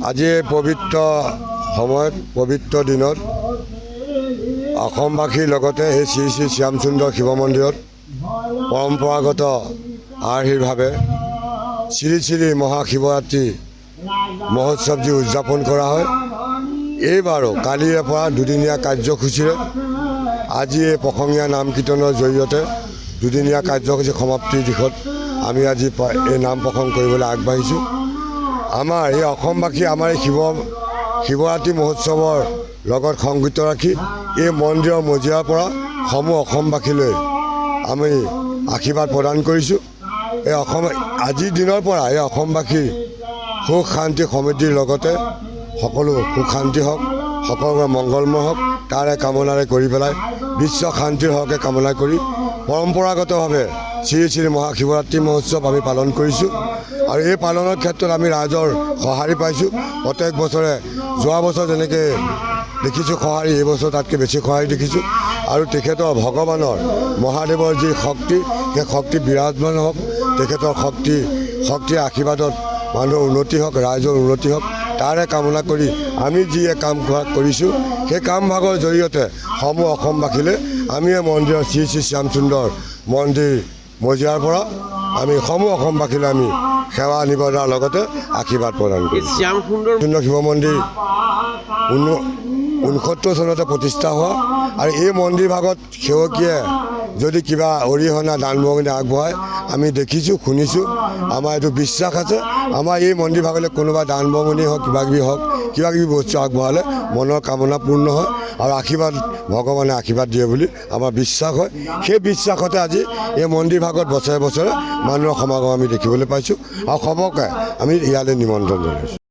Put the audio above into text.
আজি পবিত্ৰ সময়ত পবিত্ৰ দিনত অসমবাসীৰ লগতে এই শ্ৰী শ্ৰী শ্যামসুন্দৰ শিৱ মন্দিৰত পৰম্পৰাগত আৰ্হিৰভাৱে শ্ৰী শ্ৰী মহাশিৱৰাত্ৰি মহোৎসৱ যি উদযাপন কৰা হয়। এইবাৰো কালিৰে পৰা দুদিনীয়া কাৰ্যসূচীৰে আজি এই প্ৰসংগীয়া নাম কীৰ্তনৰ জৰিয়তে দুদিনীয়া কাৰ্যসূচী সমাপ্তিৰ দিশত আমি আজি এই নাম প্ৰসংগ কৰিবলৈ আগবাঢ়িছোঁ। আমাৰ এই অসমবাসী আমাৰ এই শিৱৰাত্ৰি মহোৎসৱৰ লগত সংগীত ৰাখি এই মন্দিৰৰ মজিয়াৰ পৰা সমূহ অসমবাসীলৈ আমি আশীৰ্বাদ প্ৰদান কৰিছোঁ। এই আজিৰ দিনৰ পৰা এই অসমবাসীৰ সুখ শান্তি সমৃদ্ধিৰ লগতে সকলো সুখ শান্তি হওক, সকলোৰে মংগলময় হওক, তাৰে কামনাৰে কৰি পেলাই বিশ্ব শান্তিৰ হকে কামনা কৰি পৰম্পৰাগতভাৱে শ্ৰী শ্ৰী মহাশিৱৰাত্ৰি মহোৎসৱ আমি পালন কৰিছোঁ। আৰু এই পালনৰ ক্ষেত্ৰত আমি ৰাইজৰ সঁহাৰি পাইছোঁ। প্ৰত্যেক বছৰে যোৱা বছৰ যেনেকৈ দেখিছোঁ সঁহাৰি, এই বছৰ তাতকৈ বেছি সঁহাৰি দেখিছোঁ। আৰু তেখেতৰ ভগৱানৰ মহাদেৱৰ যি শক্তি, সেই শক্তি বিৰাজমান হওক, তেখেতৰ শক্তিৰ আশীৰ্বাদত মানুহৰ উন্নতি হওক, ৰাইজৰ উন্নতি হওক, তাৰে কামনা কৰি আমি যি কাম কৰিছোঁ সেই কামভাগৰ জৰিয়তে সমূহ অসমবাসীলৈ আমি এই মন্দিৰৰ শ্ৰী শ্ৰী শ্যামসুন্দৰ মন্দিৰ মজিয়াৰ পৰা আমি সমূহ অসমবাসীলৈ আমি সেৱা নিবেদনৰ লগতে আশীৰ্বাদ প্ৰদান কৰিছোঁ। শ্যামসুন্দৰ শিৱ মন্দিৰ 69 চনতে প্ৰতিষ্ঠা হোৱা আৰু এই মন্দিৰ ভাগত সেৱকীয়ে যদি কিবা অৰিহণা দান বৰঙণি আগবঢ়ায় আমি দেখিছোঁ, শুনিছোঁ। আমাৰ এইটো বিশ্বাস আছে, আমাৰ এই মন্দিৰ ভাগলৈ কোনোবা দান বৰঙণি হওক, কিবাকিবি বস্তু আগবঢ়ালে মনৰ কামনা পূৰ্ণ হয় আৰু ভগৱানে আশীৰ্বাদ দিয়ে বুলি আমাৰ বিশ্বাস হয়। সেই বিশ্বাসতে আজি এই মন্দিৰ ভাগত বছৰে বছৰে মানুহৰ সমাগম আমি দেখিবলৈ পাইছোঁ আৰু সবকে আমি ইয়ালৈ নিমন্ত্ৰণ জনাইছোঁ।